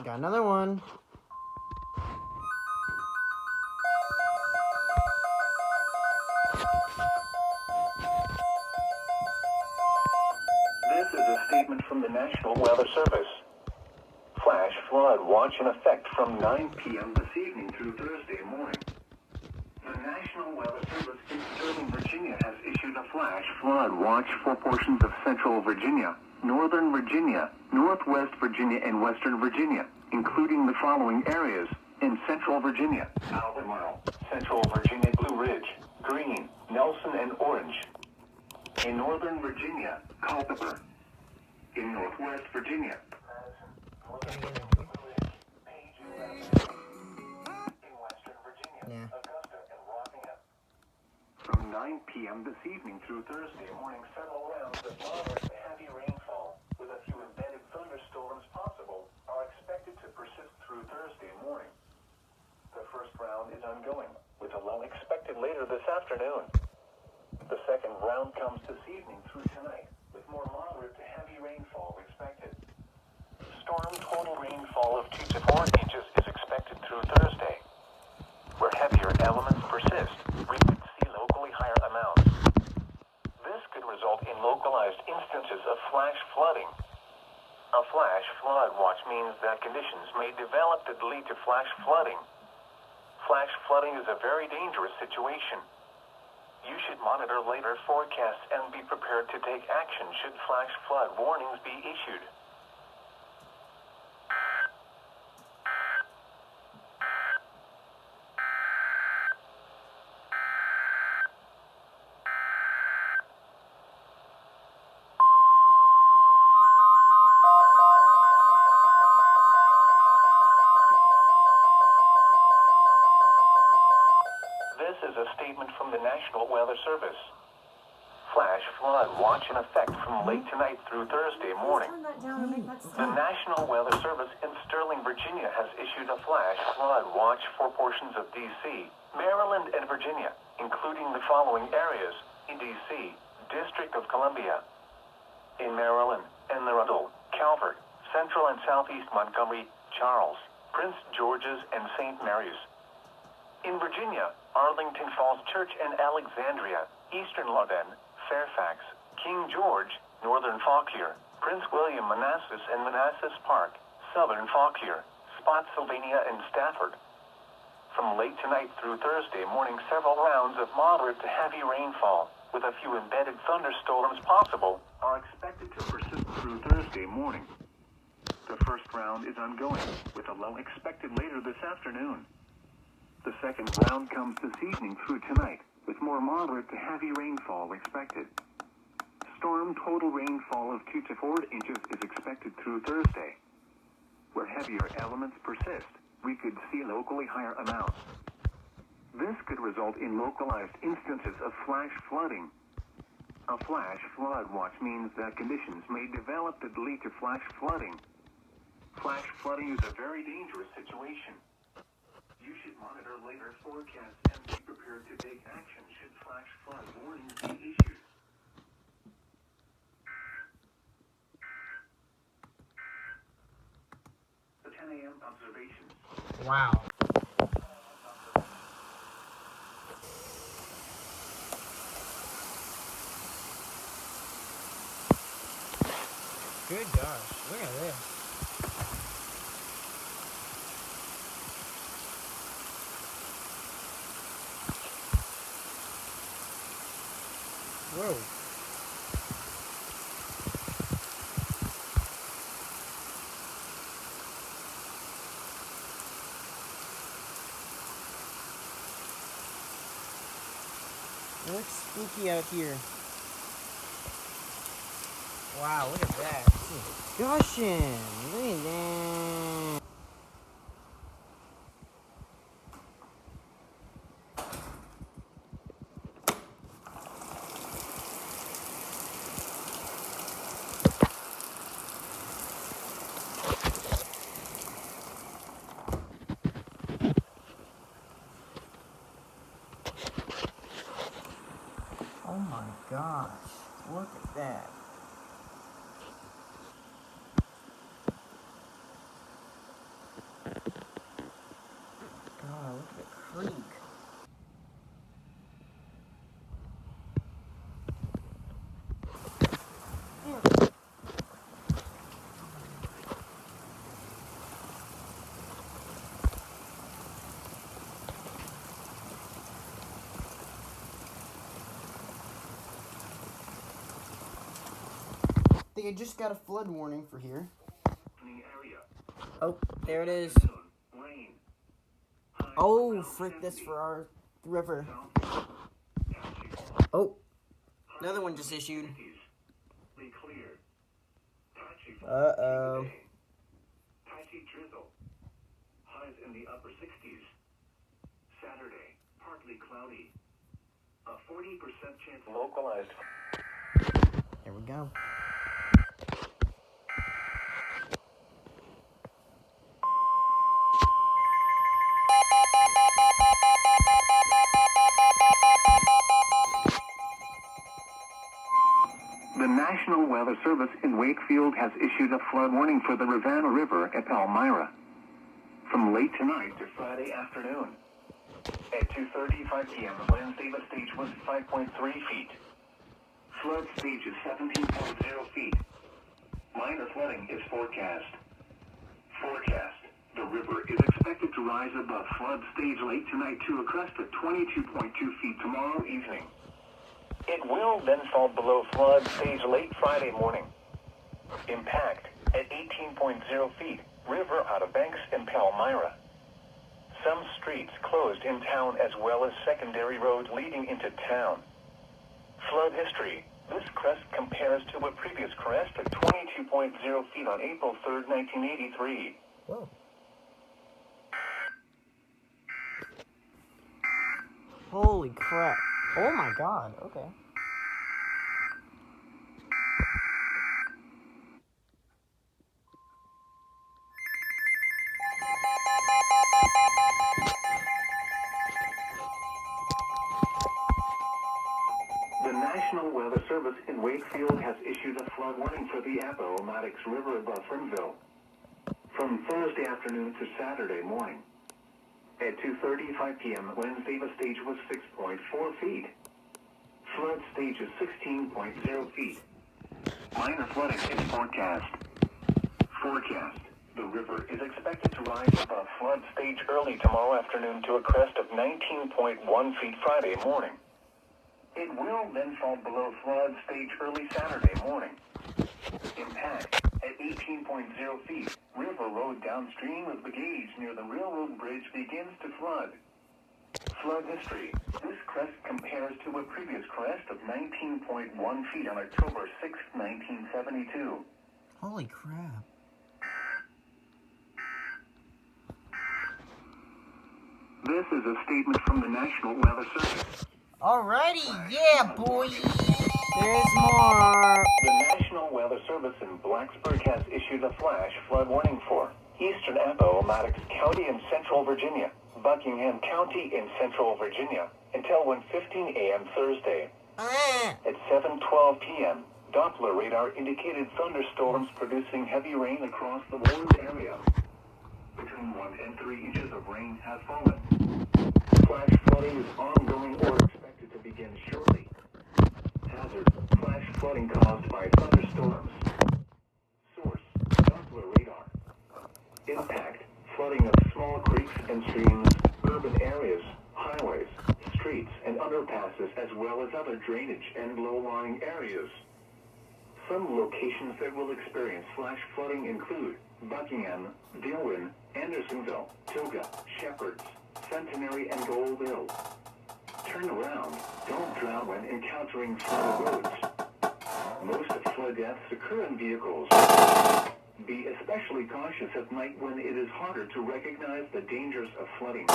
Got another one. This is a statement from the National Weather Service. Flash flood watch in effect from 9 p.m. this evening through Thursday morning. The National Weather Service in Sterling, Virginia has issued a flash flood watch for portions of Central Virginia, Northern Virginia, Northwest Virginia, and Western Virginia, including the following areas: in Central Virginia, Albemarle, Central Virginia, Blue Ridge, Green, Nelson, and Orange. In Northern Virginia, Culpeper. In Northwest Virginia, in Western Virginia, Yeah. Augusta, and Rockingham. From 9 p.m. this evening through Thursday morning, several rounds of moderate to heavy rainfall, with a few embedded thunderstorms possible, are expected to persist through Thursday morning. The first round is ongoing, with a lull expected later this afternoon. The second round comes this evening through tonight, with more moderate to heavy rainfall expected. Storm total rainfall of 2 to 4 inches is expected through Thursday. Where heavier elements persist, we could see locally higher amounts. This could result in localized instances of flash flooding. A flash flood watch means that conditions may develop that lead to flash flooding. Flash flooding is a very dangerous situation. You should monitor later forecasts and be prepared to take action should flash flood warnings be issued. This is a statement from the National Weather Service. Flash flood watch in effect from late tonight through Thursday morning. Turn that down and make that The stop. National Weather Service in Sterling, Virginia has issued a flash flood watch for portions of D.C., Maryland, and Virginia, including the following areas: in D.C., District of Columbia; in Maryland, Anne Arundel, Calvert, Central and Southeast Montgomery, Charles, Prince George's, and St. Mary's; in Virginia, Arlington Falls Church and Alexandria, Eastern Loudoun, Fairfax, King George, Northern Fauquier, Prince William, Manassas and Manassas Park, Southern Fauquier, Spotsylvania, and Stafford. From late tonight through Thursday morning, several rounds of moderate to heavy rainfall, with a few embedded thunderstorms possible, are expected to persist through Thursday morning. The first round is ongoing, with a lull expected later this afternoon. The second round comes this evening through tonight, with more moderate to heavy rainfall expected. Storm total rainfall of 2 to 4 inches is expected through Thursday. Where heavier elements persist, we could see locally higher amounts. This could result in localized instances of flash flooding. A flash flood watch means that conditions may develop that lead to flash flooding. Flash flooding is a very dangerous situation. You should monitor later forecasts and be prepared to take action should flash flood warnings be issued. The 10 a.m. observations. Wow. Good gosh, look at this. Whoa. It looks spooky out here. Wow, look at that. This is gushing. Look at that. Oh my gosh, look at that. God, look at the creek. I think I just got a flood warning for here. Oh, there it is. Oh, frick, that's for our river. Oh, another one just issued. Uh-oh. Patchy drizzle. Highs in the upper 60s. Saturday, partly cloudy. A 40% chance localized. There we go. The National Weather Service in Wakefield has issued a flood warning for the Rivanna River at Palmyra from late tonight to Friday afternoon. At 2:35 p.m., Wednesday, the stage was 5.3 feet. Flood stage is 17.0 feet. Minor flooding is forecast. The river is expected to rise above flood stage late tonight to a crest of 22.2 feet tomorrow evening. It will then fall below flood stage late Friday morning. Impact at 18.0 feet, river out of Banks in Palmyra. Some streets closed in town as well as secondary roads leading into town. Flood history. This crest compares to a previous crest of 22.0 feet on April 3rd, 1983. Whoa. Holy crap. Oh my god, okay. The National Weather Service in Wakefield has issued a flood warning for the Appomattox River above Fernville from Thursday afternoon to Saturday morning. At 2:35 p.m. Wednesday, the stage was 6.4 feet. Flood stage is 16.0 feet. Minor flooding is forecast. The river is expected to rise above flood stage early tomorrow afternoon to a crest of 19.1 feet Friday morning. It will then fall below flood stage early Saturday morning. Impact at 18.0 feet. River road downstream of the gauge near the railroad bridge begins to flood. Flood history. This crest compares to a previous crest of 19.1 feet on October 6, 1972. Holy crap. This is a statement from the National Weather Service. Alrighty, yeah, boy. There's more. The National Weather Service in Blacksburg has issued a flash flood warning for eastern Appomattox County in central Virginia, Buckingham County in central Virginia, until 1:15 a.m. Thursday. At 7:12 p.m., Doppler radar indicated thunderstorms producing heavy rain across the warned area. Between 1 and 3 inches of rain have fallen. Flash flooding is ongoing or expected to begin shortly. Hazard, flash flooding caused by thunderstorms. Source, Doppler radar. Impact, flooding of small creeks and streams, urban areas, highways, streets, and underpasses, as well as other drainage and low-lying areas. Some locations that will experience flash flooding include Buckingham, Dillwyn, Andersonville, Toga, Shepherds, Centenary, and Goldville. Turn around. Don't drown when encountering flooded roads. Most flood deaths occur in vehicles. Be especially cautious at night when it is harder to recognize the dangers of flooding.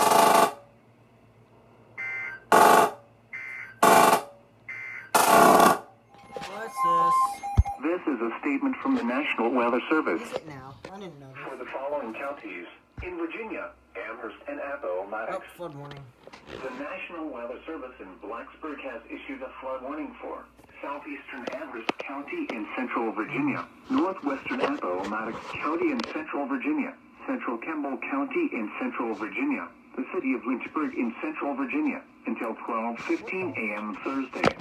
What's this? This is a statement from the National Weather Service. Is it now? I didn't know For this. the following counties, in Virginia, Amherst and Appomattox. Oh, flood warning. The National Weather Service in Blacksburg has issued a flood warning for southeastern Amherst County in central Virginia, northwestern Appomattox County in central Virginia, Central Campbell County in central Virginia, the city of Lynchburg in central Virginia, until 12:15 a.m. Thursday.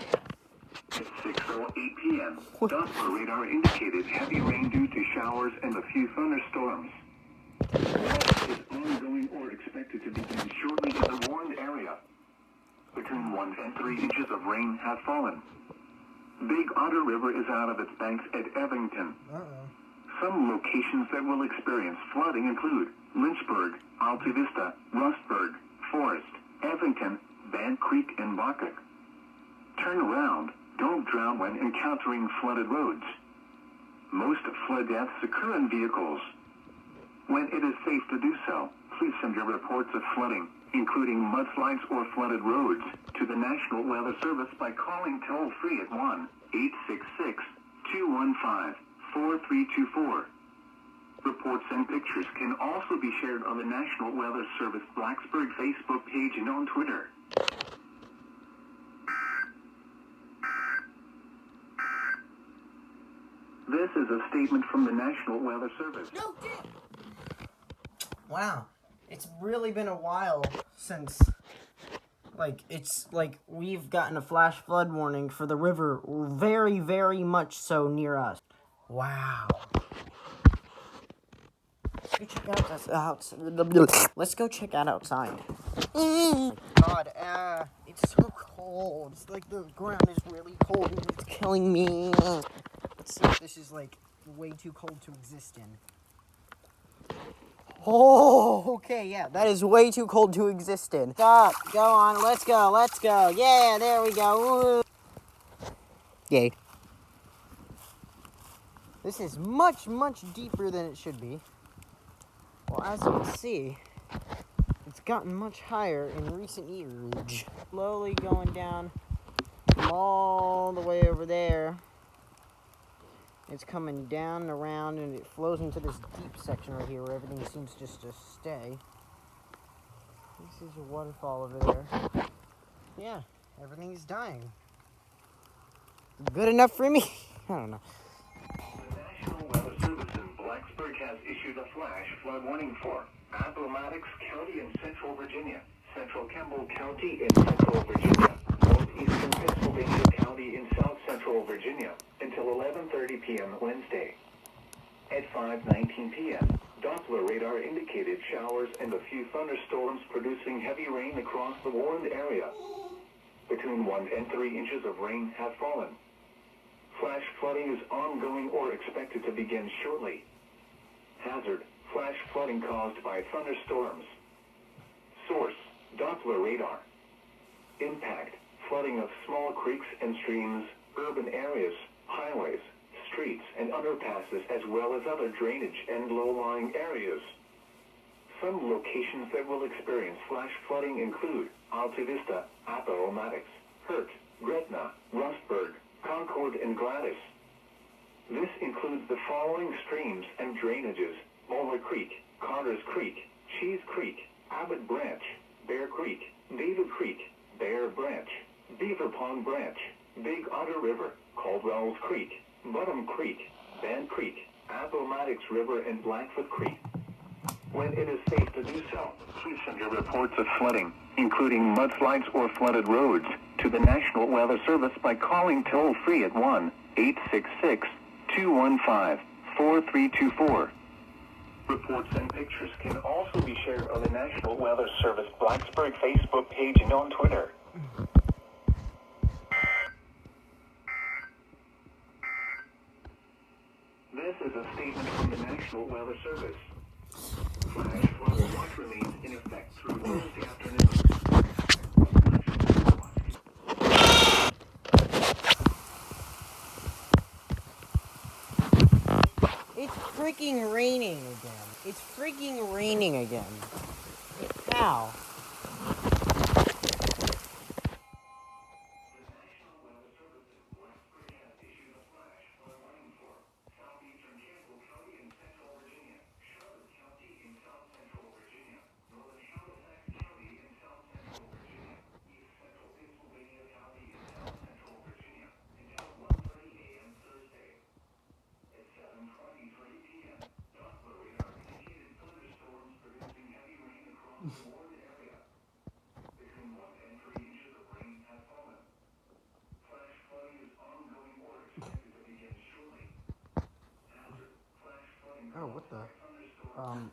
At 6:08 p.m., Doppler radar indicated heavy rain due to showers and a few thunderstorms. Flooding is ongoing or expected to begin shortly in the warned area. Between 1 and 3 inches of rain have fallen. Big Otter River is out of its banks at Evington. Some locations that will experience flooding include Lynchburg, Alta Vista, Rustburg, Forest, Evington, Band Creek, and Bacchic. Turn around. Don't drown when encountering flooded roads. Most flood deaths occur in vehicles. When it is safe to do so, please send your reports of flooding, including mudslides or flooded roads, to the National Weather Service by calling toll-free at 1-866-215-4324. Reports and pictures can also be shared on the National Weather Service Blacksburg Facebook page and on Twitter. This is a statement from the National Weather Service. No, dude. Wow. It's really been a while since, we've gotten a flash flood warning for the river very, very much so near us. Wow. Let's go check out outside. God, it's so cold. It's like the ground is really cold and it's killing me. Let's see if this is, way too cold to exist in. Oh, okay, yeah, that is way too cold to exist in. Stop, go on, let's go. Yeah, there we go. Woo. Yay. This is much, much deeper than it should be. Well, as you can see, it's gotten much higher in recent years. Slowly going down from all the way over there. It's coming down and around, and it flows into this deep section right here where everything seems just to stay. This is a waterfall over there. Yeah, everything is dying. Good enough for me? I don't know. The National Weather Service in Blacksburg has issued a flash flood warning for Appomattox County in central Virginia, central Campbell County in central Virginia, northeastern Pennsylvania County in south central Virginia, until 11:30 p.m. Wednesday. At 5:19 p.m., Doppler radar indicated showers and a few thunderstorms producing heavy rain across the warned area. Between 1 and 3 inches of rain have fallen. Flash flooding is ongoing or expected to begin shortly. Hazard: flash flooding caused by thunderstorms. Source: Doppler radar. Impact: flooding of small creeks and streams, urban areas, highways, streets, and underpasses, as well as other drainage and low-lying areas. Some locations that will experience flash flooding include Alta Vista, Appomattox, Hurt, Gretna, Rustburg, Concord, and Gladys. This includes the following streams and drainages: Molar Creek, Carter's Creek, Cheese Creek, Abbott Branch, Bear Creek, David Creek, Bear Branch, Beaver Pond Branch, Big Otter River, Caldwell's Creek, Bottom Creek, Band Creek, Appomattox River, and Blackfoot Creek. When it is safe to do so, please send your reports of flooding, including mudslides or flooded roads, to the National Weather Service by calling toll-free at 1-866-215-4324. Reports and pictures can also be shared on the National Weather Service Blacksburg Facebook page and on Twitter. This is a statement from the National Weather Service. Flash flood watch remains in effect through Thursday afternoon. It's freaking raining again. It's freaking raining again. How? Oh, what the? Okay.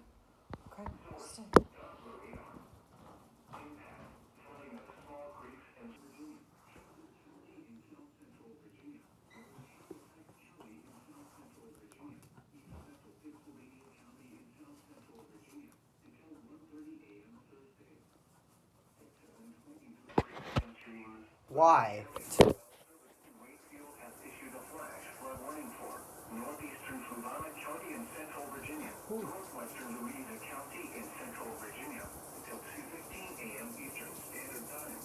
Why? Wakefield has issued a flash flood warning for northeastern Fluvanna County in central Virginia, northwestern Louisa County in central Virginia until 2:15 a.m. Eastern Standard Time.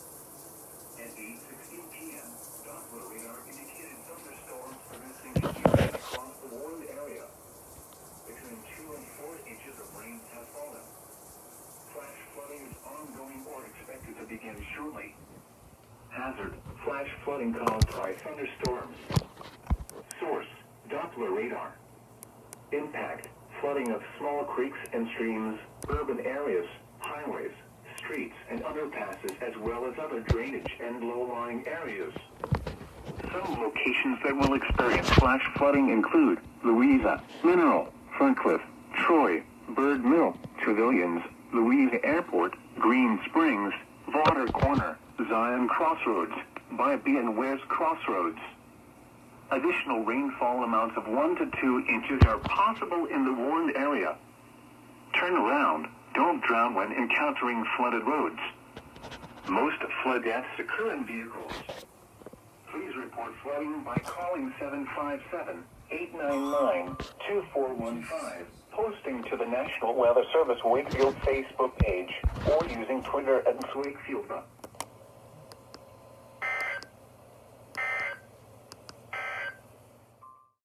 At 8:16 p.m., Doppler radar indicated thunderstorms producing heavy rain across the warned area. Between 2 and 4 inches of rain have fallen. Flash flooding is ongoing or expected to begin shortly. Hazard, flash flooding caused by thunderstorms. Source, Doppler radar. Impact, flooding of small creeks and streams, urban areas, highways, streets, and underpasses, as well as other drainage and low-lying areas. Some locations that will experience flash flooding include Louisa, Mineral, Ferncliff, Troy, Bird Mill, Trevilians, Louisa Airport, Green Springs, Vaughter Corner, Zion Crossroads, Bybee and Wares Crossroads. Additional rainfall amounts of 1 to 2 inches are possible in the warned area. Turn around. Don't drown when encountering flooded roads. Most flood deaths occur in vehicles. Please report flooding by calling 757-899-2415, posting to the National Weather Service Wakefield Facebook page, or using Twitter at Wakefield.